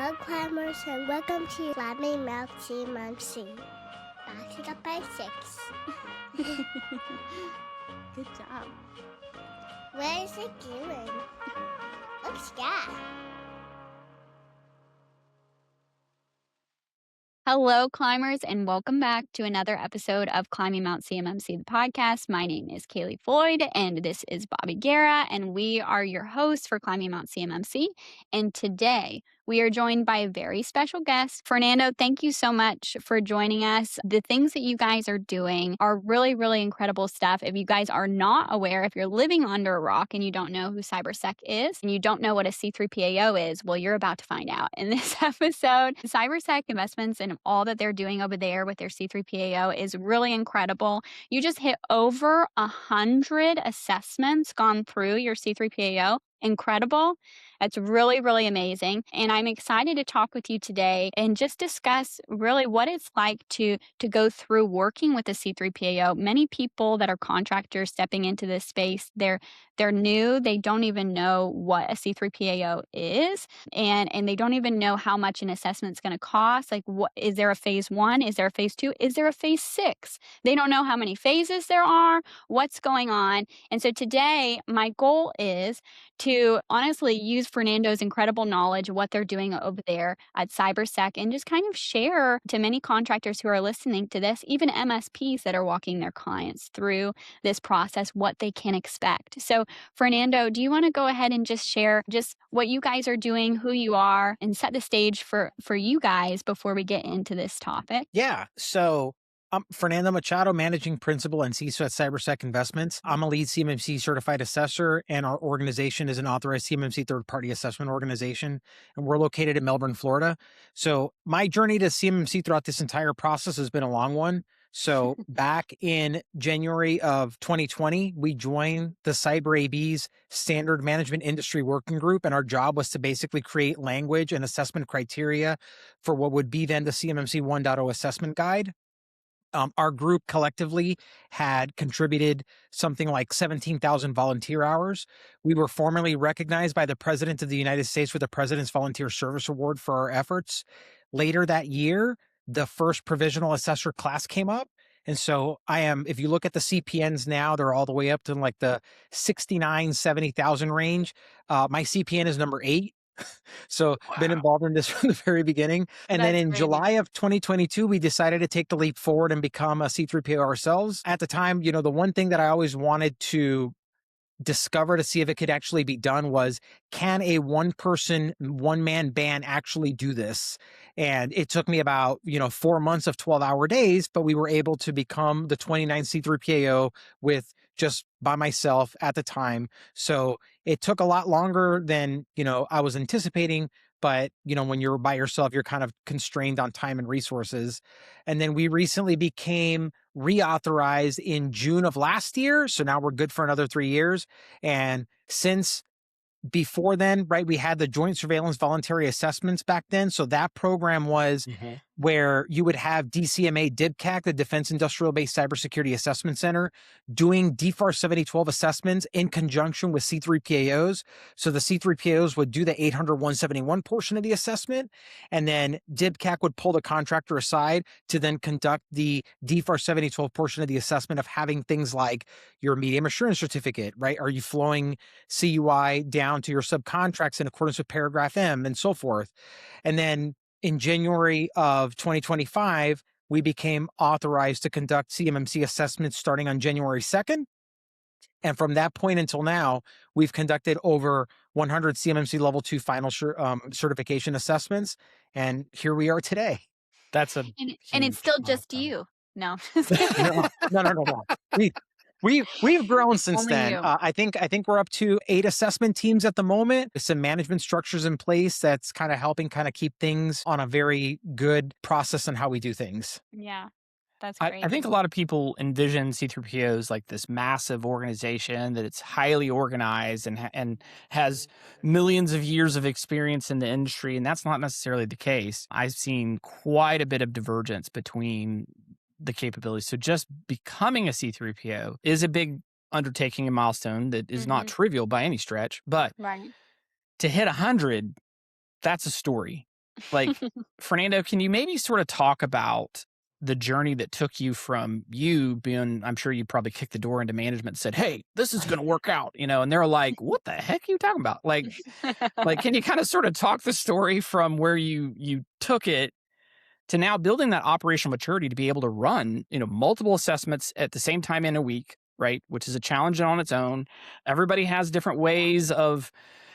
Hello, climbers, and welcome to Climbing Mount CMMC. Back to the basics. Good job. Where is it going? Looks good. Hello, climbers, and welcome back to another episode of Climbing Mount CMMC, the podcast. My name is Kaleigh Floyd, and this is Bobby Guerra, and we are your hosts for Climbing Mount CMMC. And today, we are joined by a very special guest. Fernando, thank you so much for joining us. The things that you guys are doing are really, really incredible stuff. If you guys are not aware, if you're living under a rock and you don't know who CyberSec is, and you don't know what a C3PAO is, well, you're about to find out in this episode. CyberSec Investments and all that they're doing over there with their C3PAO is really incredible. You just hit over 100 assessments gone through your C3PAO. Incredible. It's really, really amazing. And I'm excited to talk with you today and just discuss really what it's like to go through working with a C3PAO. Many people that are contractors stepping into this space, they're new. They don't even know what a C3PAO is, and they don't even know how much an assessment is going to cost. Like, what is there a phase 1? Is there a phase 2? Is there a phase 6? They don't know how many phases there are, what's going on. And so today, my goal is to honestly use Fernando's incredible knowledge of what they're doing over there at CyberSec and just kind of share to many contractors who are listening to this, even MSPs that are walking their clients through this process, what they can expect. So, Fernando, do you want to go ahead and just share just what you guys are doing, who you are, and set the stage for you guys before we get into this topic? Yeah. So I'm Fernando Machado, Managing Principal and CISO at CyberSec Investments. I'm a lead CMMC certified assessor, and our organization is an authorized CMMC third-party assessment organization, and we're located in Melbourne, Florida. So my journey to CMMC throughout this entire process has been a long one. So back in January of 2020, we joined the CyberAB's Standard Management Industry Working Group, and our job was to basically create language and assessment criteria for what would be then the CMMC 1.0 assessment guide. Our group collectively had contributed something like 17,000 volunteer hours. We were formally recognized by the President of the United States with the President's Volunteer Service Award for our efforts. Later that year, the first provisional assessor class came up. And so if you look at the CPNs now, they're all the way up to like the 69, 70,000 range. My CPN is number 8. So been involved in this from the very beginning. And then in July of 2022, we decided to take the leap forward and become a C3PAO ourselves. At the time, the one thing that I always wanted to discover to see if it could actually be done was, can a one-man band actually do this? And it took me about 4 months of 12-hour days, but we were able to become the 29th C3PAO with just by myself at the time. So it took a lot longer than I was anticipating, but when you're by yourself, you're kind of constrained on time and resources. And then we recently became reauthorized in June of last year. So now we're good for another 3 years. And since before then, right, we had the Joint Surveillance Voluntary Assessments back then. So that program was where you would have DCMA DIBCAC, the Defense Industrial Base Cybersecurity Assessment Center, doing DFAR 7012 assessments in conjunction with C3PAOs. So the C3PAOs would do the 800-171 portion of the assessment, and then DIBCAC would pull the contractor aside to then conduct the DFAR 7012 portion of the assessment of having things like your medium assurance certificate, right? Are you flowing CUI down to your subcontracts in accordance with paragraph M and so forth? And then in January of 2025, we became authorized to conduct CMMC assessments starting on January 2nd. And from that point until now, we've conducted over 100 CMMC level 2 final certification assessments. And here we are today. And it's still just you. No. No. We've grown since Only then. you. I think we're up to 8 assessment teams at the moment, with some management structures in place that's kind of helping keep things on a very good process on how we do things. Yeah, that's great. I think a lot of people envision C3PAOs like this massive organization, that it's highly organized and has millions of years of experience in the industry, and that's not necessarily the case. I've seen quite a bit of divergence between the capabilities. So just becoming a C3PAO is a big undertaking and milestone that is not trivial by any stretch, but Right. to hit 100, that's a story. Like, Fernando, can you maybe sort of talk about the journey that took you from you being, I'm sure you probably kicked the door into management and said, "Hey, this is going to work out," and they're like, "What the heck are you talking about?" Like, can you kind of sort of talk the story from where you took it to now building that operational maturity to be able to run, multiple assessments at the same time in a week, right? Which is a challenge on its own. Everybody has different ways of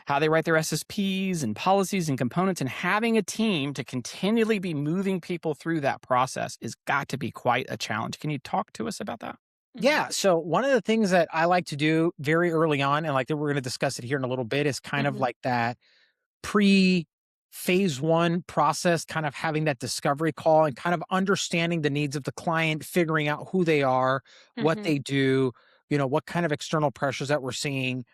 how they write their SSPs and policies and components, and having a team to continually be moving people through that process is got to be quite a challenge. Can you talk to us about that? Yeah. So one of the things that I like to do very early on, and like we're going to discuss it here in a little bit, is kind of like that pre-phase one process, kind of having that discovery call and kind of understanding the needs of the client, figuring out who they are, what they do, what kind of external pressures that we're seeing.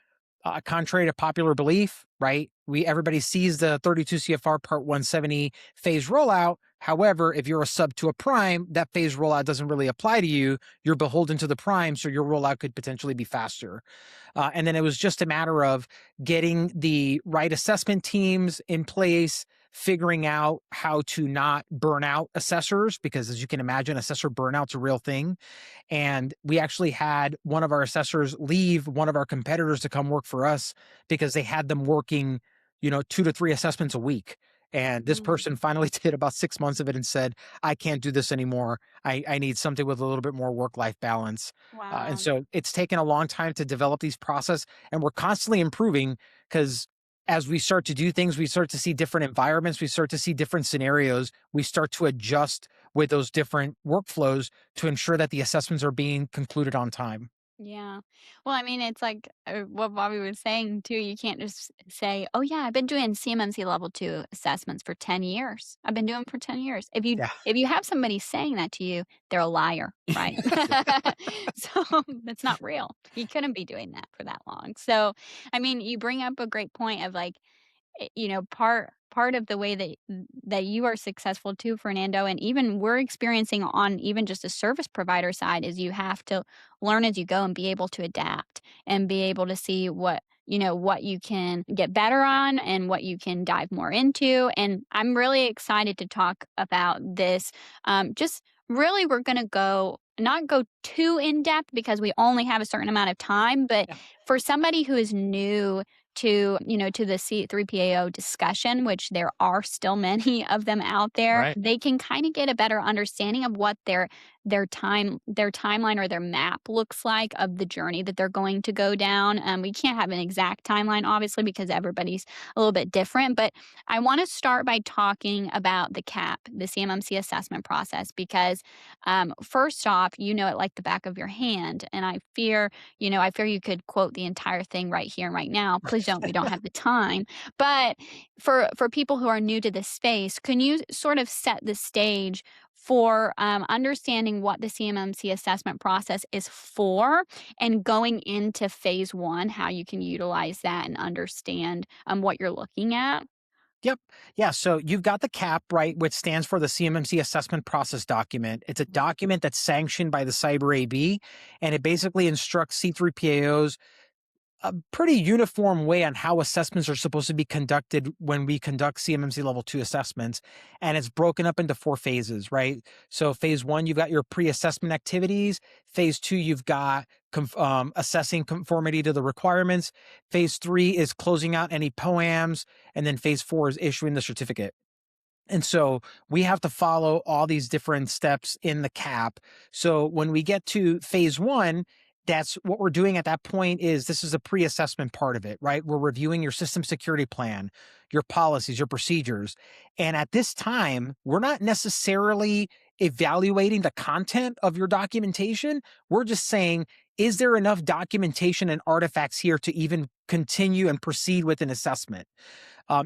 Contrary to popular belief, right? Everybody sees the 32 CFR Part 170 phase rollout. However, if you're a sub to a prime, that phase rollout doesn't really apply to you. You're beholden to the prime, so your rollout could potentially be faster. And then it was just a matter of getting the right assessment teams in place, figuring out how to not burn out assessors, because as you can imagine, assessor burnout's a real thing. And we actually had one of our assessors leave one of our competitors to come work for us because they had them working, 2 to 3 assessments a week. And this person finally did about 6 months of it and said, "I can't do this anymore. I need something with a little bit more work-life balance." Wow. And so it's taken a long time to develop these process, and we're constantly improving because as we start to do things, we start to see different environments, we start to see different scenarios, we start to adjust with those different workflows to ensure that the assessments are being concluded on time. Yeah. Well, I mean, it's like what Bobby was saying too. You can't just say, "Oh yeah, I've been doing CMMC level 2 assessments for 10 years. I've been doing them for 10 years." Yeah. If you have somebody saying that to you, they're a liar, right? So that's not real. You couldn't be doing that for that long. So, I mean, you bring up a great point of like part of the way that you are successful too, Fernando, and even we're experiencing on even just a service provider side is you have to learn as you go and be able to adapt and be able to see what you can get better on and what you can dive more into. And I'm really excited to talk about this. Just really, we're going to not go too in depth because we only have a certain amount of time, but for somebody who is new to the C3PAO discussion, which there are still many of them out there, Right. they can kind of get a better understanding of what their timeline or their map looks like of the journey that they're going to go down. We can't have an exact timeline, obviously, because everybody's a little bit different. But I want to start by talking about the CAP, the CMMC assessment process, because first off, you know it like the back of your hand, and I fear you could quote the entire thing right here and right now. Please don't. We don't have the time. But for people who are new to this space, can you sort of set the stage for understanding what the CMMC assessment process is for and going into phase one, how you can utilize that and understand what you're looking at? Yep. Yeah. So you've got the CAP, right, which stands for the CMMC Assessment Process Document. It's a document that's sanctioned by the Cyber AB, and it basically instructs C3PAOs a pretty uniform way on how assessments are supposed to be conducted when we conduct CMMC level 2 assessments. And it's broken up into 4 phases, right? So phase 1, you've got your pre-assessment activities. Phase 2, you've got assessing conformity to the requirements. Phase 3 is closing out any POAMs. And then phase 4 is issuing the certificate. And so we have to follow all these different steps in the CAP. So when we get to phase 1, that's what we're doing at that point is this is a pre-assessment part of it, right? We're reviewing your system security plan, your policies, your procedures. And at this time, we're not necessarily evaluating the content of your documentation. We're just saying, is there enough documentation and artifacts here to even continue and proceed with an assessment?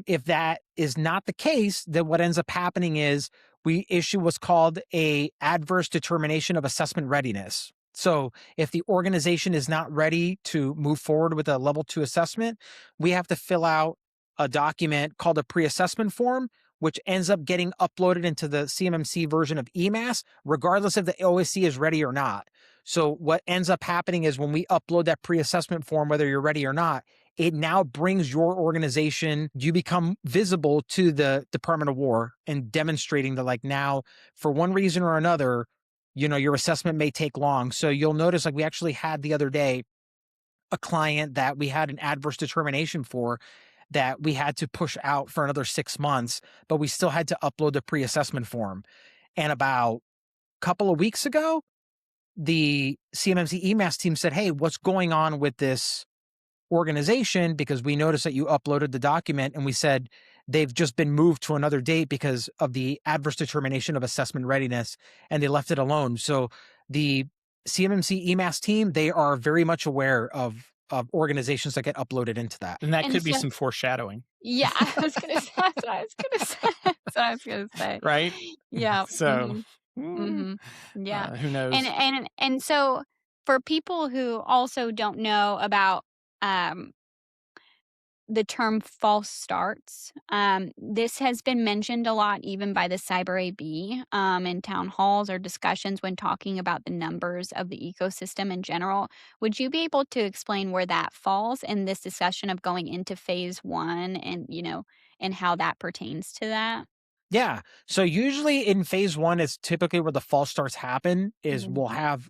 If that is not the case, then what ends up happening is we issue what's called a adverse determination of assessment readiness. So if the organization is not ready to move forward with a level 2 assessment, we have to fill out a document called a pre-assessment form, which ends up getting uploaded into the CMMC version of EMAS, regardless if the OSC is ready or not. So what ends up happening is when we upload that pre-assessment form, whether you're ready or not, it now brings your organization, you become visible to the Department of War and demonstrating that like now for one reason or another, your assessment may take long. So you'll notice like we actually had the other day a client that we had an adverse determination for that we had to push out for another 6 months, but we still had to upload the pre-assessment form. And about a couple of weeks ago, the CMMC EMAS team said, hey, what's going on with this organization? Because we noticed that you uploaded the document, and we said they've just been moved to another date because of the adverse determination of assessment readiness, and they left it alone. So the CMMC EMAS team, they are very much aware of organizations that get uploaded into that. And that could be some foreshadowing. Yeah, I was going to say. That's what I was going to say. That's what I was going to say. Right? Yeah. So, Yeah. who knows? And so for people who also don't know about the term false starts, this has been mentioned a lot even by the Cyber AB in town halls or discussions when talking about the numbers of the ecosystem in general. Would you be able to explain where that falls in this discussion of going into phase one and, and how that pertains to that? Yeah. So usually in phase one, it's typically where the false starts happen is we'll have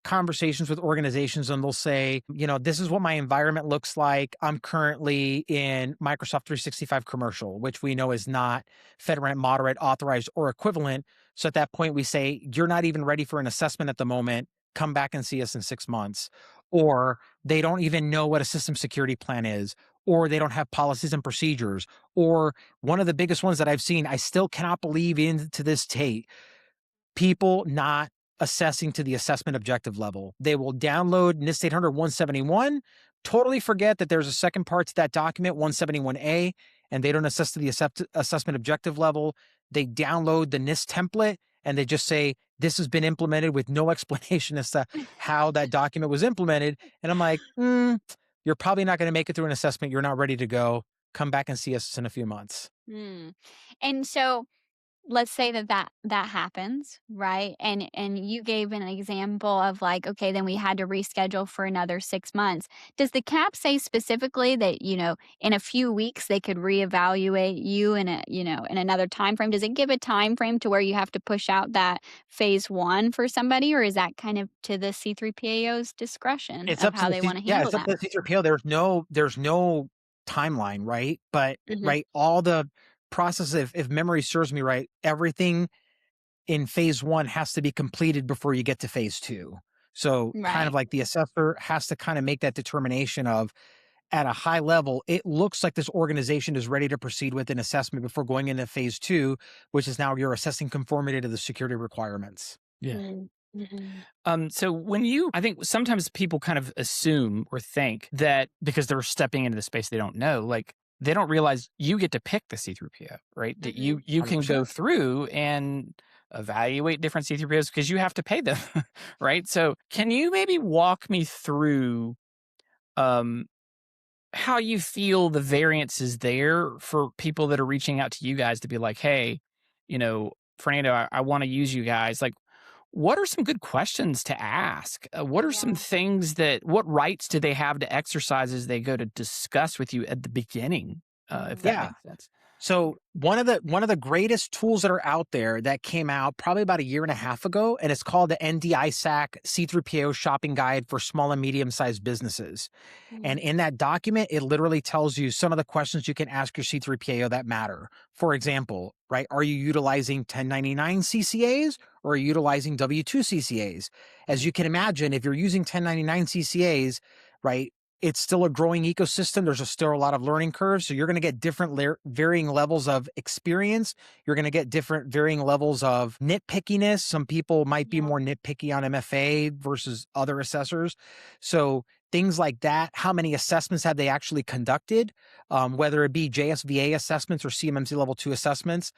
conversations with organizations and they'll say, this is what my environment looks like. I'm currently in Microsoft 365 commercial, which we know is not FedRAMP moderate, authorized, or equivalent. So at that point, we say, you're not even ready for an assessment at the moment. Come back and see us in 6 months. Or they don't even know what a system security plan is, or they don't have policies and procedures. Or one of the biggest ones that I've seen, I still cannot believe to this date, people not assessing to the assessment objective level. They will download NIST 800 171, totally forget that there's a second part to that document, 171A, and they don't assess to the assessment objective level. They download the NIST template and they just say, this has been implemented with no explanation as to how that document was implemented. And I'm like, you're probably not going to make it through an assessment. You're not ready to go. Come back and see us in a few months. And so let's say that happens, right? And you gave an example of like, okay, then we had to reschedule for another 6 months. Does the cap say specifically that, in a few weeks they could reevaluate you in another time frame? Does it give a time frame to where you have to push out that phase one for somebody, or is that kind of to the C3PAO's discretion of how they want to handle that? Yeah, it's up to the C3PAO. There's no timeline, right? But right, all the process, if memory serves me right, everything in phase one has to be completed before you get to phase two. So kind of like the assessor has to kind of make that determination of, at a high level, it looks like this organization is ready to proceed with an assessment before going into phase two, which is now you're assessing conformity to the security requirements. Yeah. So I think sometimes people kind of assume or think that because they're stepping into the space they don't know, like they don't realize you get to pick the C3PO, right? That you can go through and evaluate different C3POs because you have to pay them, right? So can you maybe walk me through how you feel the variance is there for people that are reaching out to you guys to be like, hey, Fernando, I want to use you guys. Like, what are some good questions to ask? What are some things what rights do they have to exercise as they go to discuss with you at the beginning, if that makes sense? So one of the greatest tools that are out there that came out probably about 1.5 years ago, and it's called the NDISAC C3PAO Shopping Guide for Small and Medium-Sized Businesses. And in that document, it literally tells you some of the questions you can ask your C3PAO that matter. For example, right, are you utilizing 1099 CCAs or are you utilizing W-2 CCAs? As you can imagine, if you're using 1099 CCAs, right, it's still a growing ecosystem. There's still a lot of learning curves. So you're going to get different varying levels of experience. You're going to get different varying levels of nitpickiness. Some people might be more nitpicky on MFA versus other assessors. So things like that, how many assessments have they actually conducted, whether it be JSVA assessments or CMMC level 2 assessments?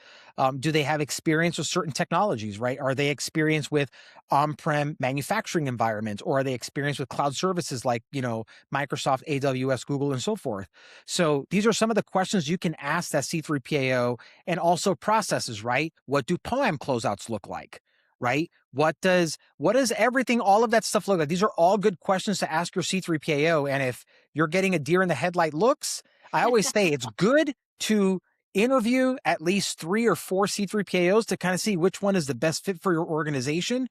Do they have experience with certain technologies, right? Are they experienced with on-prem manufacturing environments, or are they experienced with cloud services like, Microsoft, AWS, Google, and so forth? So these are some of the questions you can ask that C3PAO, and also processes, right? What do POAM closeouts look like? right? What does everything, all of that stuff look like? These are all good questions to ask your C3PAO. And if you're getting a deer in the headlight looks, I always say it's good to interview at least 3 or 4 C3PAOs to kind of see which one is the best fit for your organization,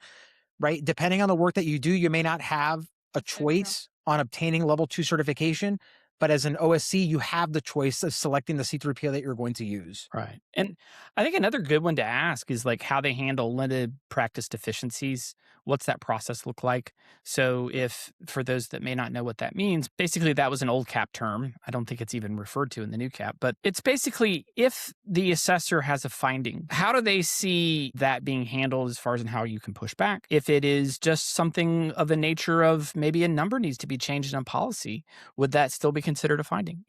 right? Depending on the work that you do, you may not have a choice on obtaining level 2 certification, but as an OSC, you have the choice of selecting the C3PAO that you're going to use. Right. And I think another good one to ask is like how they handle limited practice deficiencies. What's that process look like? So if, for those that may not know what that means, basically that was an old cap term. I don't think it's even referred to in the new cap, but it's basically if the assessor has a finding, how do they see that being handled as far as in how you can push back? If it is just something of the nature of maybe a number needs to be changed in a policy, would that still be considered a finding?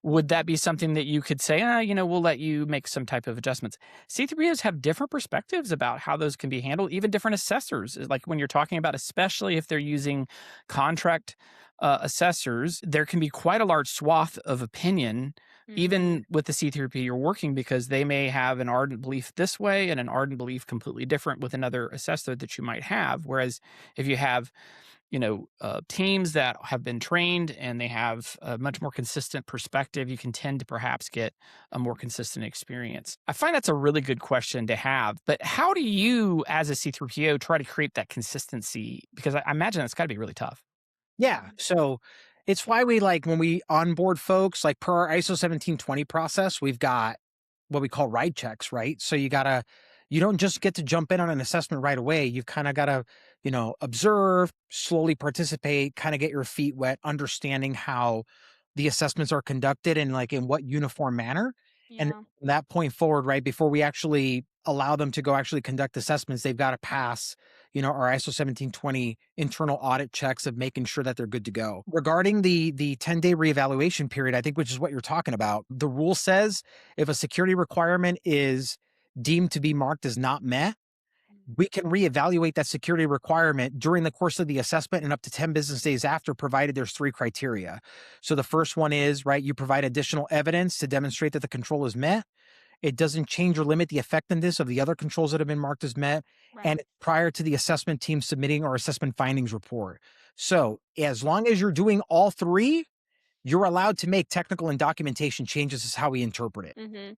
Would that be something that you could say, we'll let you make some type of adjustments? C3PAOs have different perspectives about how those can be handled, even different assessors. Like when you're talking about, especially if they're using contract assessors, there can be quite a large swath of opinion, even with the C3P you're working, because they may have an ardent belief this way and an ardent belief completely different with another assessor that you might have. Whereas if you have teams that have been trained and they have a much more consistent perspective, you can tend to perhaps get a more consistent experience. I find that's a really good question to have, but how do you as a C3PO try to create that consistency? Because I imagine it's got to be really tough. Yeah. So it's why we when we onboard folks, like per our ISO 1720 process, we've got what we call ride checks, right? So you don't just get to jump in on an assessment right away. You've kind of got to, observe, slowly participate, kind of get your feet wet, understanding how the assessments are conducted and in what uniform manner. And from that point forward, right, before we actually allow them to go actually conduct assessments, they've got to pass, our ISO 1720 internal audit checks of making sure that they're good to go. Regarding the 10-day reevaluation period, I think, which is what you're talking about, the rule says if a security requirement is deemed to be marked as not met, we can reevaluate that security requirement during the course of the assessment and up to 10 business days after, provided there's 3 criteria. So the first one is, right, you provide additional evidence to demonstrate that the control is met. It doesn't change or limit the effectiveness of the other controls that have been marked as met, and prior to the assessment team submitting our assessment findings report. So as long as you're doing all 3, you're allowed to make technical and documentation changes, is how we interpret it.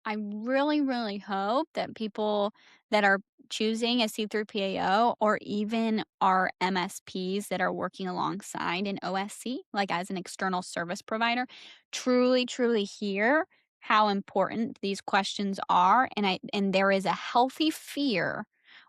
I really, really hope that people that are choosing a C3PAO or even our MSPs that are working alongside an OSC, like as an external service provider, truly, truly hear how important these questions are. And there is a healthy fear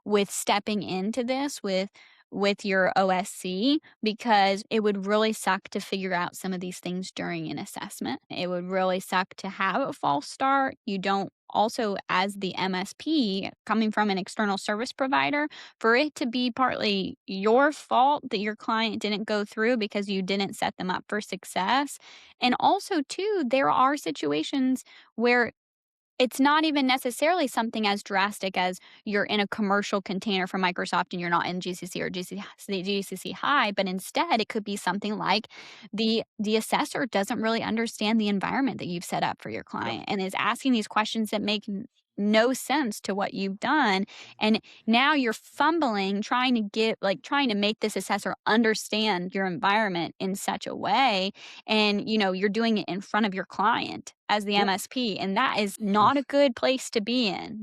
with stepping into this with your OSC, because it would really suck to figure out some of these things during an assessment. It would really suck to have a false start. You don't also, as the MSP coming from an external service provider, for it to be partly your fault that your client didn't go through because you didn't set them up for success. And also too, there are situations where it's not even necessarily something as drastic as you're in a commercial container from Microsoft and you're not in GCC or GCC High, but instead it could be something like the assessor doesn't really understand the environment that you've set up for your client and is asking these questions that make no sense to what you've done. And now you're fumbling, trying to make this assessor understand your environment in such a way. And, you're doing it in front of your client as the MSP. And that is not a good place to be in,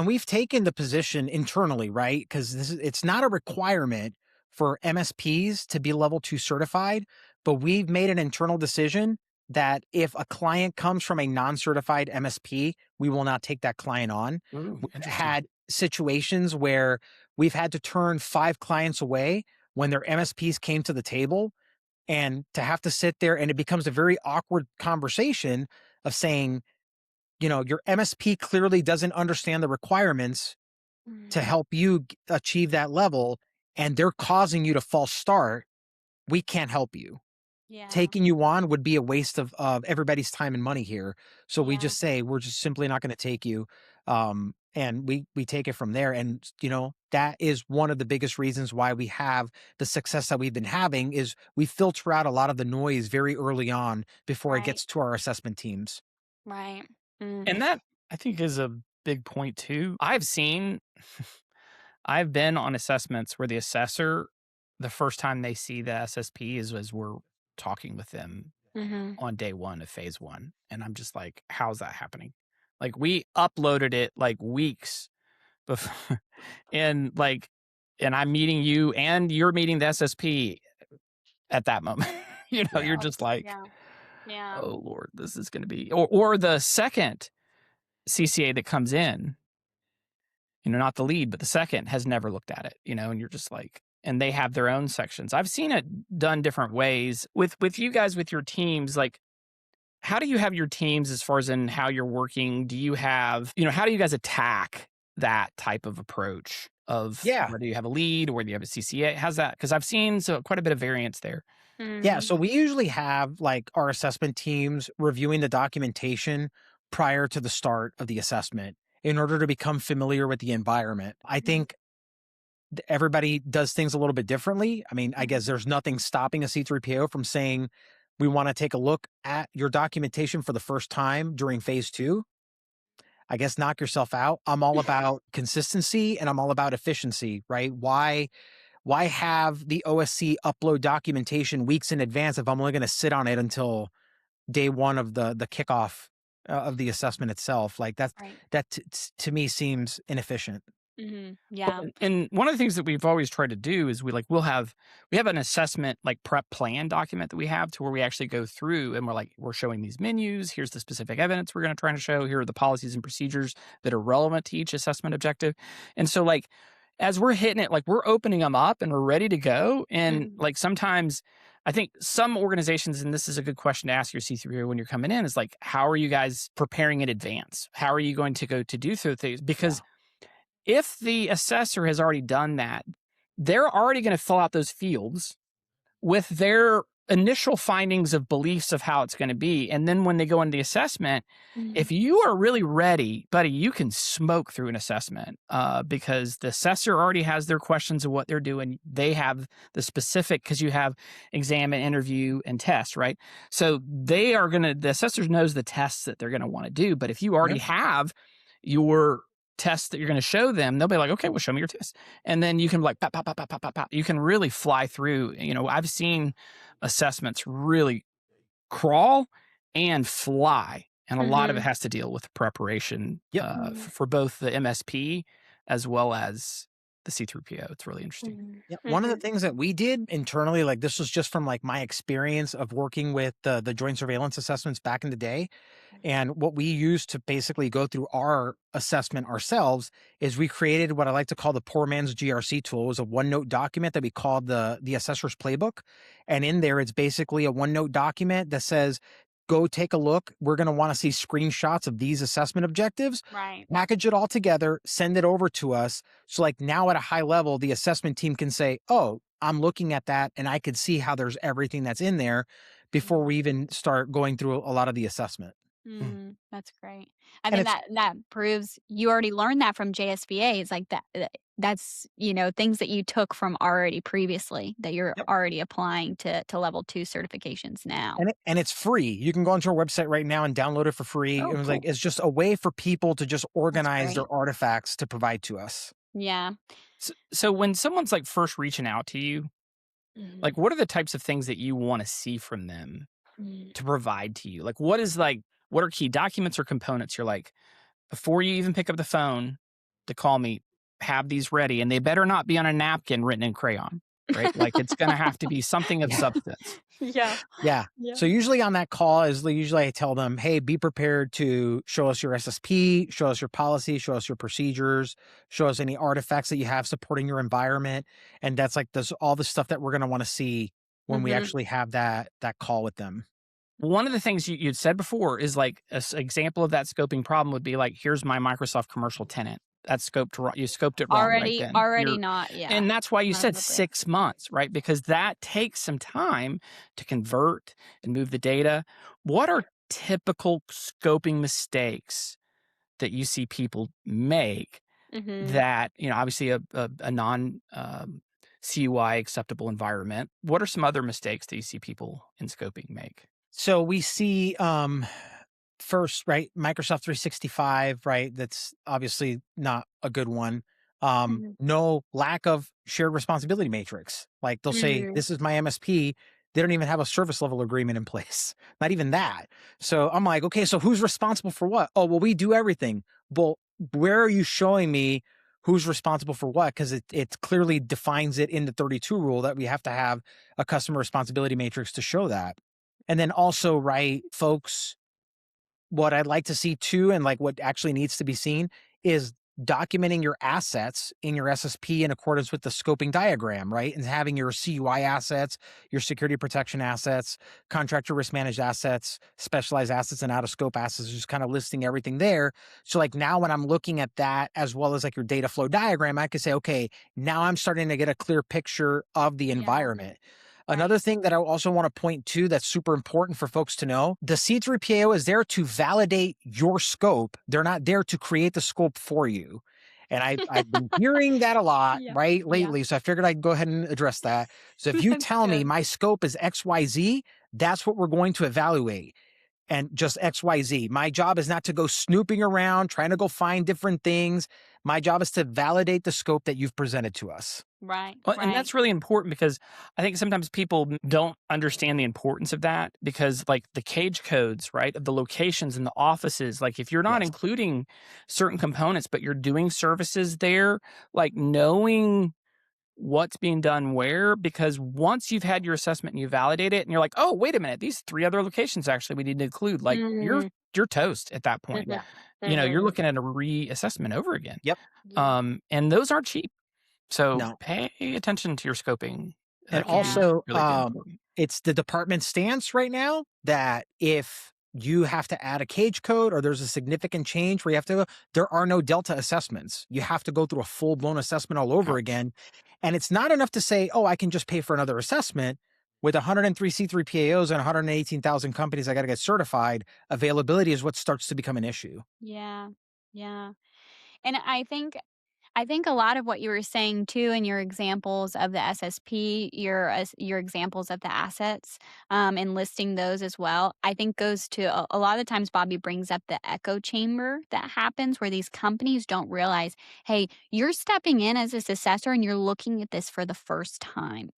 We've taken the position internally, right? Because it's not a requirement for MSPs to be level 2 certified, but we've made an internal decision that if a client comes from a non-certified MSP, we will not take that client on. Ooh, We've had situations where we've had to turn 5 clients away when their MSPs came to the table, and to have to sit there, and it becomes a very awkward conversation of saying, your MSP clearly doesn't understand the requirements to help you achieve that level, and they're causing you to false start. We can't help you. Taking you on would be a waste of everybody's time and money here. So we just say, we're just simply not going to take you. And we take it from there. And, that is one of the biggest reasons why we have the success that we've been having, is we filter out a lot of the noise very early on before it gets to our assessment teams. Right. And that, I think, is a big point too. I've been on assessments where the assessor, the first time they see the SSP is as we're talking with them on day 1 of phase 1. And I'm just like, how's that happening? Like, we uploaded it like weeks before, and I'm meeting you and you're meeting the SSP at that moment. You're just like, Yeah. oh Lord, this is going to be, or the second CCA that comes in, not the lead, but the second has never looked at it, and you're just like, and they have their own sections. I've seen it done different ways with you guys, with your teams. Like, how do you have your teams as far as in how you're working? Do you have, how do you guys attack that type of approach of whether you have a lead or whether you have a CCA? How's that? Because I've seen quite a bit of variance there. Yeah, so we usually have like our assessment teams reviewing the documentation prior to the start of the assessment in order to become familiar with the environment. I think everybody does things a little bit differently. I mean, I guess there's nothing stopping a C3PAO from saying, we want to take a look at your documentation for the first time during phase 2. I guess knock yourself out. I'm all about consistency and I'm all about efficiency, right? Why have the OSC upload documentation weeks in advance if I'm only going to sit on it until day 1 of the kickoff of the assessment itself? Like that to me seems inefficient. Yeah. And one of the things that we've always tried to do is we have an assessment like prep plan document that we have to where we actually go through and we're showing these menus. Here's the specific evidence we're going to try to show. Here are the policies and procedures that are relevant to each assessment objective. And so like, as we're hitting it, like we're opening them up and we're ready to go. And like sometimes I think some organizations, and this is a good question to ask your C3PAO when you're coming in, is like, how are you guys preparing in advance? How are you going to go to do things? Because if the assessor has already done that, they're already going to fill out those fields with their initial findings of beliefs of how it's going to be. And then when they go into the assessment, if you are really ready, buddy, you can smoke through an assessment because the assessor already has their questions of what they're doing. They have the specific, because you have examine, interview, and test, right? So the assessor knows the tests that they're going to want to do. But if you already have your tests that you're going to show them, they'll be like, okay, well, show me your test. And then you can like, pop, pop, pop, pop, pop, pop, pop. You can really fly through. I've seen assessments really crawl and fly. And a lot of it has to deal with preparation for both the MSP as well as the C3PAO. It's really interesting. One of the things that we did internally, like this was just from like my experience of working with the joint surveillance assessments back in the day. And what we used to basically go through our assessment ourselves is we created what I like to call the poor man's GRC tool. It was a OneNote document that we called the assessor's playbook. And in there, it's basically a OneNote document that says, go take a look. We're going to want to see screenshots of these assessment objectives, package it all together, send it over to us. So like now at a high level, the assessment team can say, oh, I'm looking at that and I could see how there's everything that's in there before we even start going through a lot of the assessment. That's great. I mean, that proves you already learned that from JSBA. It's like that's, things that you took from already previously that you're already applying to level 2 certifications now. And it's free. You can go onto our website right now and download it for free. Oh, it was cool. like, it's just a way for people to just organize their artifacts to provide to us. Yeah. So when someone's like first reaching out to you, like what are the types of things that you want to see from them to provide to you? Like what are key documents or components you're like, before you even pick up the phone to call me, have these ready, and they better not be on a napkin written in crayon, right? Like it's going to have to be something of substance. Yeah. So usually on that call I tell them, hey, be prepared to show us your SSP, show us your policy, show us your procedures, show us any artifacts that you have supporting your environment. And that's like all the stuff that we're going to want to see when we actually have that call with them. One of the things you'd said before is like an example of that scoping problem would be like, here's my Microsoft commercial tenant. That's you scoped it wrong right then. And that's why you said 6 months, right? Because that takes some time to convert and move the data. What are typical scoping mistakes that you see people make that, obviously a non CUI acceptable environment? What are some other mistakes that you see people in scoping make? So we see first, right, Microsoft 365, right? That's obviously not a good one. No lack of shared responsibility matrix. Like they'll say, this is my MSP. They don't even have a service level agreement in place. Not even that. So I'm like, okay, so who's responsible for what? Oh, well, we do everything. Well, where are you showing me who's responsible for what? Because it clearly defines it in the 32 rule that we have to have a customer responsibility matrix to show that. And then also, right, folks, what I'd like to see too, and like what actually needs to be seen, is documenting your assets in your SSP in accordance with the scoping diagram, right? And having your CUI assets, your security protection assets, contractor risk managed assets, specialized assets, and out of scope assets, just kind of listing everything there. So like now when I'm looking at that, as well as like your data flow diagram, I can say, okay, now I'm starting to get a clear picture of the environment. Another thing that I also want to point to that's super important for folks to know, the C3PAO is there to validate your scope. They're not there to create the scope for you. And I've been hearing that a lot, right, lately. So I figured I'd go ahead and address that. So if you tell me my scope is XYZ, that's what we're going to evaluate. And just XYZ. My job is not to go snooping around, trying to go find different things. My job is to validate the scope that you've presented to us. Right. Well, and that's really important because I think sometimes people don't understand the importance of that because like the cage codes, right, of the locations and the offices, like if you're not including certain components, but you're doing services there, like knowing what's being done where, because once you've had your assessment and you validate it and you're like, oh, wait a minute, these 3 other locations actually we need to include, like you're toast at that point. You know, you're looking at a reassessment over again. And those aren't cheap. So pay attention to your scoping. And also, it's the department's stance right now that if you have to add a cage code or there's a significant change where you have to, there are no Delta assessments. You have to go through a full blown assessment all over again. And it's not enough to say, oh, I can just pay for another assessment. With 103 C3PAOs and 118,000 companies, I got to get certified. Availability is what starts to become an issue. Yeah. And I think a lot of what you were saying too, in your examples of the SSP, your examples of the assets, and listing those as well, I think goes to a lot of the times Bobby brings up the echo chamber that happens where these companies don't realize, hey, you're stepping in as this assessor and you're looking at this for the first time.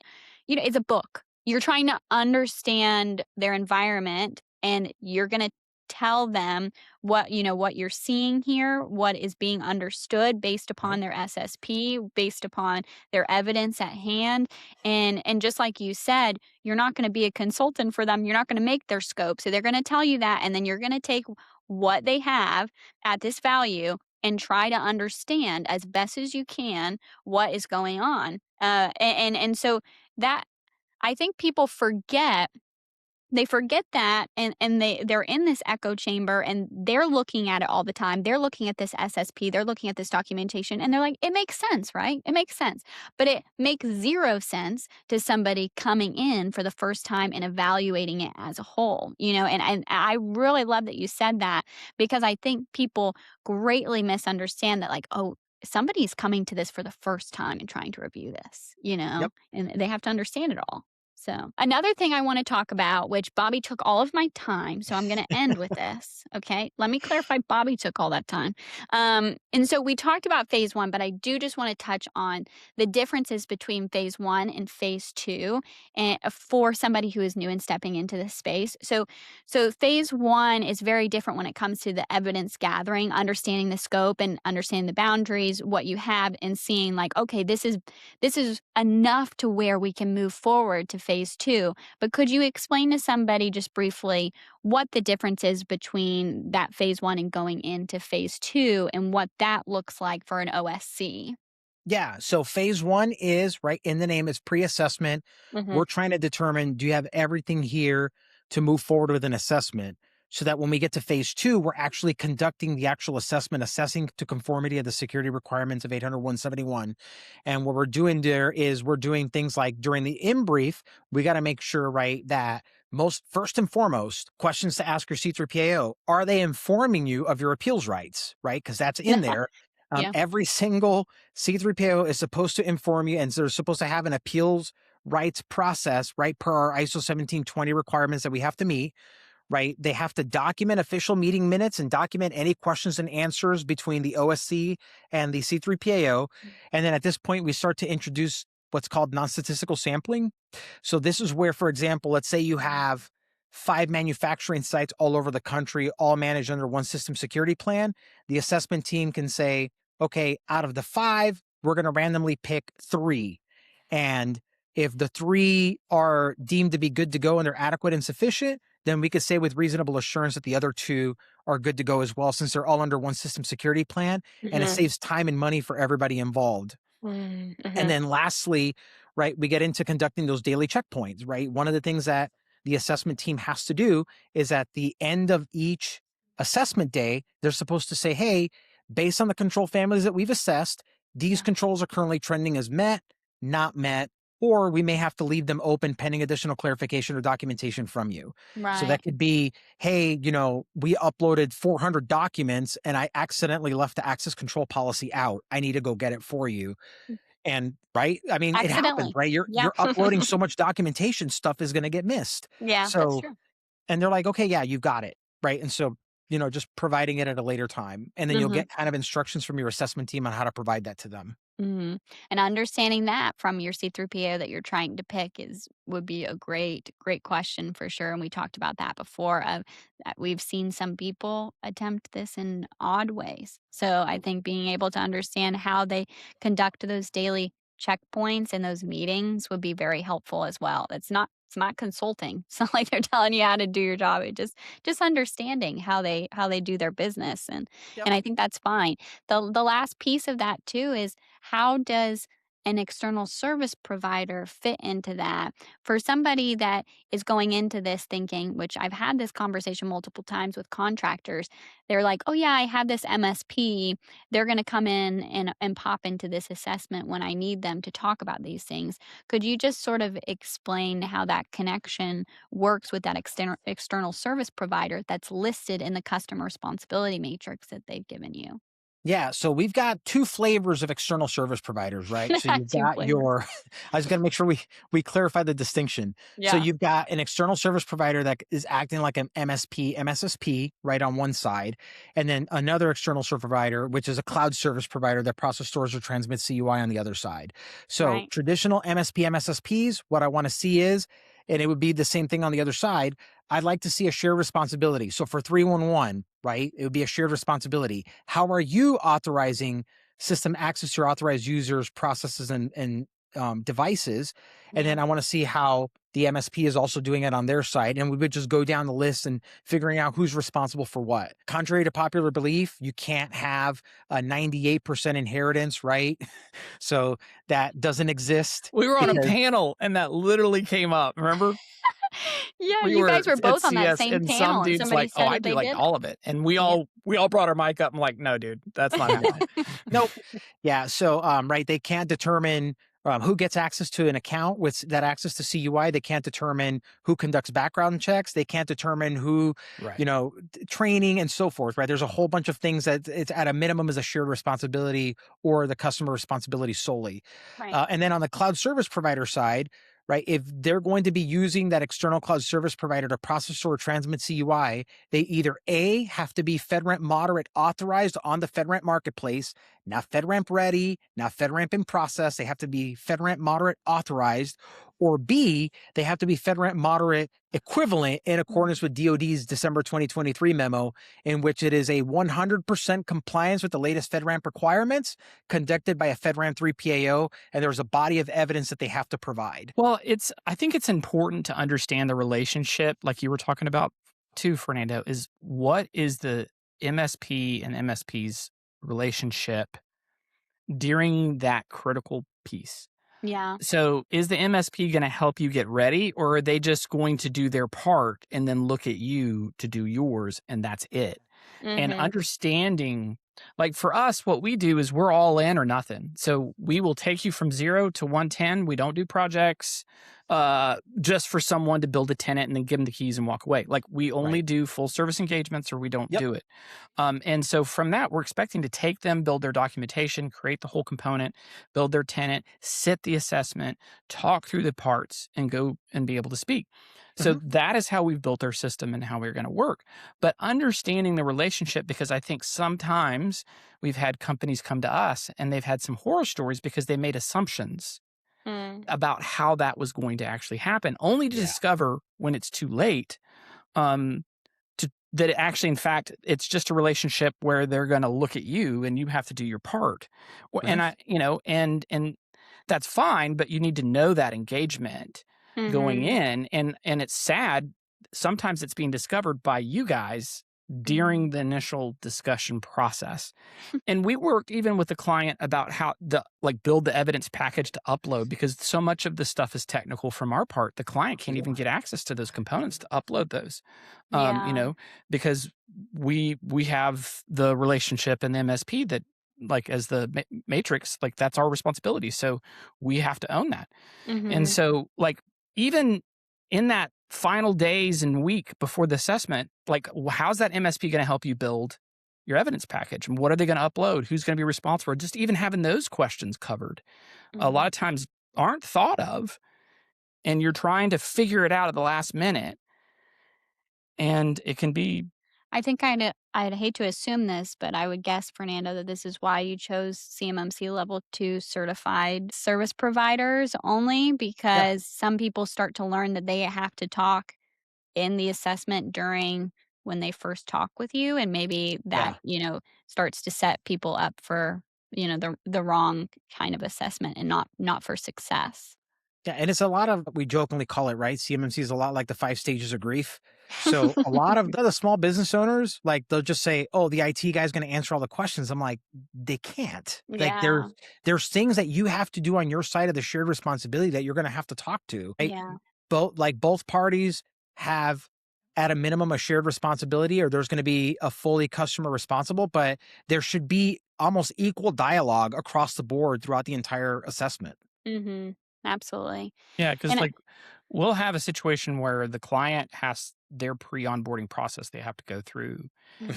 You know, it's a book. You're trying to understand their environment and you're going to tell them what you're seeing here, what is being understood based upon their SSP, based upon their evidence at hand. And just like you said, you're not going to be a consultant for them. You're not going to make their scope. So they're going to tell you that, and then you're going to take what they have at this value and try to understand as best as you can what is going on. And so that, I think people forget that, and they're in this echo chamber and they're looking at it all the time. They're looking at this SSP, they're looking at this documentation, and they're like, it makes sense, right? It makes sense. But it makes zero sense to somebody coming in for the first time and evaluating it as a whole, and I really love that you said that, because I think people greatly misunderstand that, like, oh, somebody's coming to this for the first time and trying to review this, and they have to understand it all. So another thing I want to talk about, which Bobby took all of my time, so I'm going to end with this. Okay. Let me clarify. Bobby took all that time. And so we talked about phase 1, but I do just want to touch on the differences between phase 1 and phase 2 and for somebody who is new and stepping into this space. So phase 1 is very different when it comes to the evidence gathering, understanding the scope and understanding the boundaries, what you have, and seeing like, okay, this is enough to where we can move forward to phase 2. But could you explain to somebody just briefly what the difference is between that phase 1 and going into phase 2 and what that looks like for an OSC? Yeah. So phase 1 is, right in the name, is pre-assessment. We're trying to determine, do you have everything here to move forward with an assessment? So that when we get to phase 2, we're actually conducting the actual assessment, assessing to conformity of the security requirements of 800-171. And what we're doing there is we're doing things like during the in-brief, we got to make sure, right, that first and foremost, questions to ask your C3PAO, are they informing you of your appeals rights, right? Because that's in there. Every single C3PAO is supposed to inform you, and they're supposed to have an appeals rights process, right, per our ISO 1720 requirements that we have to meet. right? They have to document official meeting minutes and document any questions and answers between the OSC and the C3PAO. And then at this point, we start to introduce what's called non-statistical sampling. So this is where, for example, let's say you have 5 manufacturing sites all over the country, all managed under one system security plan. The assessment team can say, okay, out of the 5, we're going to randomly pick 3. And if the 3 are deemed to be good to go and they're adequate and sufficient, then we could say with reasonable assurance that the other 2 are good to go as well, since they're all under one system security plan, and it saves time and money for everybody involved. And then lastly, right, we get into conducting those daily checkpoints, right? One of the things that the assessment team has to do is at the end of each assessment day, they're supposed to say, hey, based on the control families that we've assessed, these controls are currently trending as met, not met, or we may have to leave them open pending additional clarification or documentation from you. So that could be, hey, we uploaded 400 documents and I accidentally left the access control policy out. I need to go get it for you. And right, I mean, it happens, right? You're uploading so much documentation, stuff is going to get missed. That's So, true. and they're like, okay, yeah, you've got it, right? And so, just providing it at a later time, and then you'll get kind of instructions from your assessment team on how to provide that to them. And understanding that from your C3PO that you're trying to pick would be a great question for sure. And we talked about that before. That we've seen some people attempt this in odd ways. So I think being able to understand how they conduct those daily checkpoints and those meetings would be very helpful as well. It's not consulting. It's not like they're telling you how to do your job. It just understanding how they do their business, and I think that's fine. The last piece of that too is, how does an external service provider fit into that for somebody that is going into this thinking, which I've had this conversation multiple times with contractors. They're like, oh yeah, I have this MSP. They're going to come in and pop into this assessment when I need them to talk about these things. Could you just sort of explain how that connection works with that external service provider that's listed in the customer responsibility matrix that they've given you? Yeah, so we've got 2 flavors of external service providers, right? So you've Two got flavors. I was going to make sure we clarify the distinction. So Yeah. you've got an external service provider that is acting like an MSP, MSSP, right, on one side, and then another external service provider, which is a cloud service provider that processes, stores, or transmits CUI on the other side. So Right. traditional MSP, MSSPs, what I want to see is, and it would be the same thing on the other side, I'd like to see a shared responsibility. So for 311, right, it would be a shared responsibility. How are you authorizing system access to your authorized users, processes, and devices? And then I want to see how the MSP is also doing it on their side. And we would just go down the list and figuring out who's responsible for what. Contrary to popular belief, you can't have a 98% inheritance, right? So that doesn't exist. We were on a Because panel and that literally came up. Remember? Yeah, We you were guys were at both on that CS same and some panel, and dude's somebody like, "Oh, said I that do they like did. all of it." And we Yeah. all brought our mic up. I'm like, "No, dude, that's not happening." Nope. Yeah. So, right, they can't determine who gets access to an account with that access to CUI. They can't determine who conducts background checks. They can't determine who, Right. training and so forth. Right. There's a whole bunch of things that it's at a minimum is a shared responsibility or the customer responsibility solely. Right. And then on the cloud service provider side, right, if they're going to be using that external cloud service provider to process or transmit CUI, they either A, have to be FedRAMP moderate authorized on the FedRAMP marketplace, not FedRAMP ready, not FedRAMP in process. They have to be FedRAMP moderate authorized, or B, they have to be FedRAMP moderate equivalent in accordance with DoD's December 2023 memo, in which it is a 100% compliance with the latest FedRAMP requirements conducted by a FedRAMP 3 PAO, and there's a body of evidence that they have to provide. Well, I think it's important to understand the relationship, like you were talking about too, Fernando, is what is the MSP and MSP's relationship during that critical piece? Yeah. So is the MSP going to help you get ready, or are they just going to do their part and then look at you to do yours and that's it? And understanding, like for us, what we do is we're all in or nothing. So we will take you from 0 to 110. We don't do projects just for someone to build a tenant and then give them the keys and walk away. Like we only do full service engagements or we don't do it. And so from that, we're expecting to take them, build their documentation, create the whole component, build their tenant, sit the assessment, talk through the parts, and go and be able to speak. So that is how we've built our system and how we're going to work. But understanding the relationship, because I think sometimes we've had companies come to us and they've had some horror stories because they made assumptions about how that was going to actually happen, only to discover when it's too late, that it actually, in fact, it's just a relationship where they're going to look at you and you have to do your part. And and that's fine, but you need to know that engagement going in. And it's sad. Sometimes it's being discovered by you guys during the initial discussion process. And we work even with the client about how to build the evidence package to upload, because so much of the stuff is technical from our part. The client can't even get access to those components to upload those, because we have the relationship and the MSP that, as the matrix, that's our responsibility. So we have to own that. And so even in that final days and week before the assessment, how's that MSP going to help you build your evidence package? And what are they going to upload? Who's going to be responsible? Just even having those questions covered a lot of times aren't thought of, and you're trying to figure it out at the last minute. And it can be, I think I'd hate to assume this, but I would guess, Fernando, that this is why you chose CMMC level 2 certified service providers only, because some people start to learn that they have to talk in the assessment during when they first talk with you, and maybe that starts to set people up for the wrong kind of assessment and not for success. Yeah, and it's a lot of, we jokingly call it, right? CMMC is a lot like the 5 stages of grief. So a lot of the small business owners, they'll just say, "Oh, the IT guy's going to answer all the questions." I'm like, they can't. There's things that you have to do on your side of the shared responsibility that you're going to have to talk to. Right? Yeah. Both parties have, at a minimum, a shared responsibility, or there's going to be a fully customer responsible, but there should be almost equal dialogue across the board throughout the entire assessment. Absolutely. yeah, because we'll have a situation where the client has their pre-onboarding process they have to go through.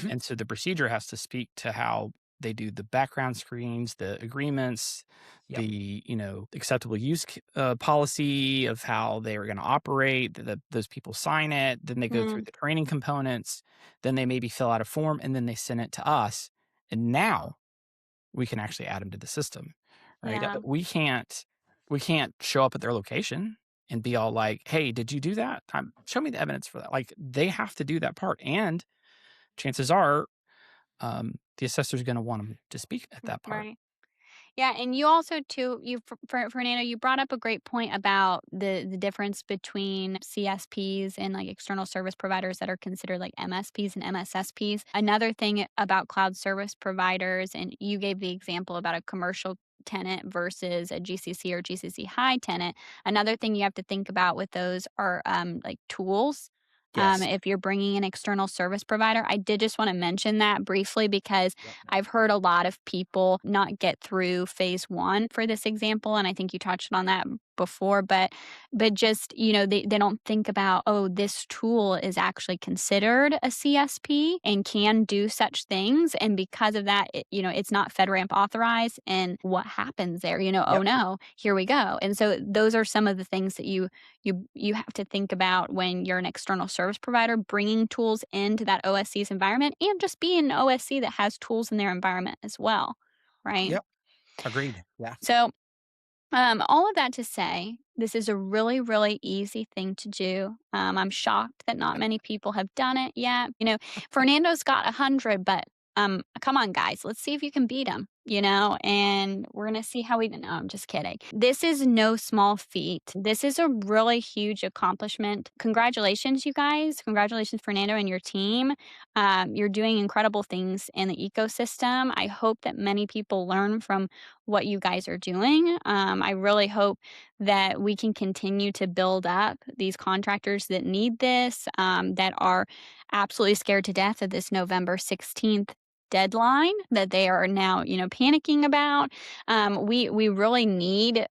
And so the procedure has to speak to how they do the background screens, the agreements, the acceptable use policy of how they are going to operate. Those people sign it, then they go through the training components, then they maybe fill out a form, and then they send it to us. And now we can actually add them to the system, right? Yeah. But we can't show up at their location and be all like, "Hey, did you do that? Show me the evidence for that." They have to do that part, and chances are, the assessor is going to want them to speak at that part. Right. Yeah, and you also too, Fernando, you brought up a great point about the difference between CSPs and external service providers that are considered like MSPs and MSSPs. Another thing about cloud service providers, and you gave the example about a commercial tenant versus a GCC or GCC high tenant. Another thing you have to think about with those are tools. Yes. If you're bringing an external service provider, I did just want to mention that briefly because I've heard a lot of people not get through phase 1 for this example. And I think you touched on that before, but just, they don't think about, oh, this tool is actually considered a CSP and can do such things. And because of that, it's not FedRAMP authorized. And what happens there? Oh no, here we go. And so those are some of the things that you have to think about when you're an external service provider, bringing tools into that OSC's environment, and just being an OSC that has tools in their environment as well, right? Yep. Agreed. Yeah. So all of that to say, this is a really, really easy thing to do. I'm shocked that not many people have done it yet. Fernando's got 100, but come on, guys, let's see if you can beat him. And we're going to see how no, I'm just kidding. This is no small feat. This is a really huge accomplishment. Congratulations, you guys. Congratulations, Fernando and your team. You're doing incredible things in the ecosystem. I hope that many people learn from what you guys are doing. I really hope that we can continue to build up these contractors that need this, that are absolutely scared to death of this November 16th deadline that they are now, panicking about. We really need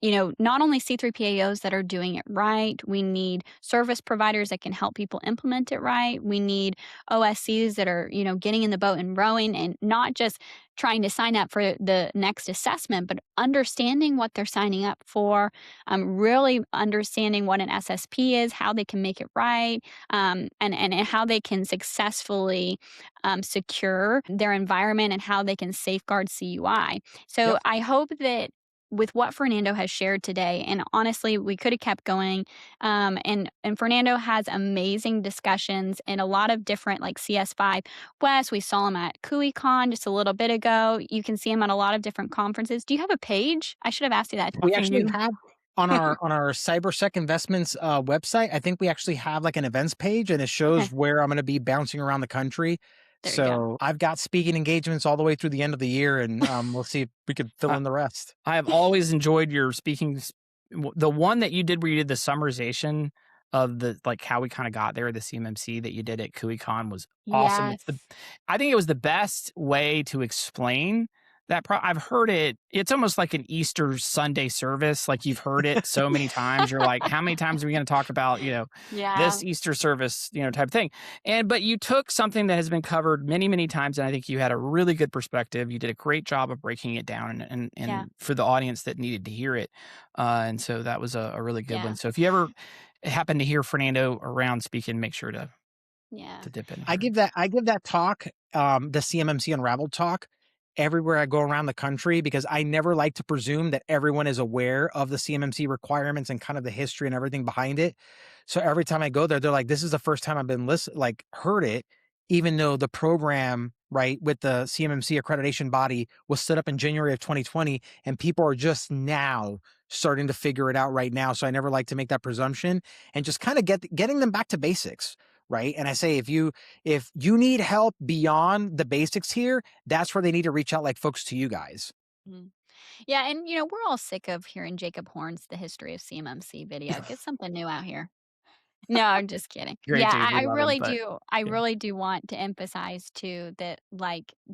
not only C3PAOs that are doing it right, we need service providers that can help people implement it right. We need OSCs that are, getting in the boat and rowing and not just trying to sign up for the next assessment, but understanding what they're signing up for, really understanding what an SSP is, how they can make it right, and how they can successfully secure their environment and how they can safeguard CUI. So Yep. I hope that with what Fernando has shared today, and honestly, we could have kept going. And Fernando has amazing discussions in a lot of different, like CS5 West. We saw him at KuiCon just a little bit ago. You can see him at a lot of different conferences. Do you have a page? I should have asked you that. We actually have on our CyberSec Investments website. I think we actually have like an events page, and it shows where I'm going to be bouncing around the country. There you go. So I've got speaking engagements all the way through the end of the year, and we'll see if we could fill in the rest. I have always enjoyed your speaking. The one that you did where you did the summarization of the how we kind of got there, the CMMC that you did at KuiCon was awesome. Yes. I think it was the best way to explain that. I've heard it. It's almost like an Easter Sunday service. Like you've heard it so many times. You're like, how many times are we going to talk about, this Easter service, type thing? But you took something that has been covered many, many times. And I think you had a really good perspective. You did a great job of breaking it down and for the audience that needed to hear it. And so that was a really good one. So if you ever happen to hear Fernando around speaking, make sure to dip in. I give that talk, the CMMC Unraveled talk, everywhere I go around the country, because I never like to presume that everyone is aware of the CMMC requirements and kind of the history and everything behind it. So every time I go there, they're like, this is the first time I've been heard it, even though the program, right, with the CMMC accreditation body was set up in January of 2020, and people are just now starting to figure it out right now. So I never like to make that presumption, and just kind of getting them back to basics. Right. And I say, if you need help beyond the basics here, that's where they need to reach out, like folks to you guys. Mm. Yeah. And, we're all sick of hearing Jacob Horn's The History of CMMC video. Get something new out here. No, I'm just kidding. Great Yeah, dude, we I love him, really but do. I really do want to emphasize too that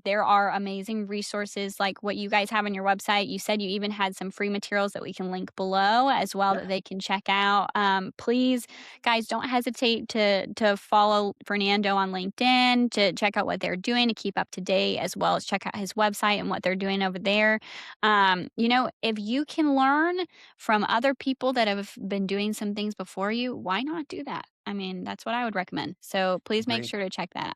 there are amazing resources like what you guys have on your website. You said you even had some free materials that we can link below as well that they can check out. Please, guys, don't hesitate to follow Fernando on LinkedIn, to check out what they're doing, to keep up to date, as well as check out his website and what they're doing over there. If you can learn from other people that have been doing some things before you, why not do that? I mean, that's what I would recommend. So please make sure to check that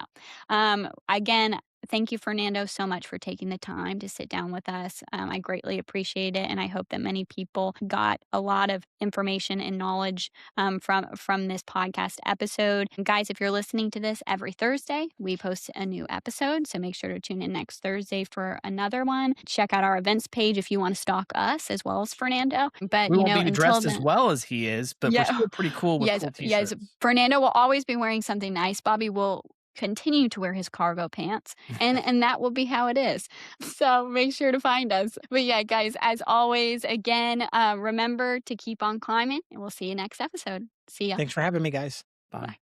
out. Again, thank you, Fernando, so much for taking the time to sit down with us. I greatly appreciate it, and I hope that many people got a lot of information and knowledge from this podcast episode. And guys, if you're listening to this every Thursday, we post a new episode, so make sure to tune in next Thursday for another one. Check out our events page if you want to stalk us as well as Fernando. But we won't be dressed as well as he is, but we're still pretty cool with cool t-shirts. Yes, Fernando will always be wearing something nice. Bobby will continue to wear his cargo pants, and that will be how it is. So make sure to find us. But yeah, guys, as always, again, remember to keep on climbing, and we'll see you next episode. See ya. Thanks for having me, guys. Bye.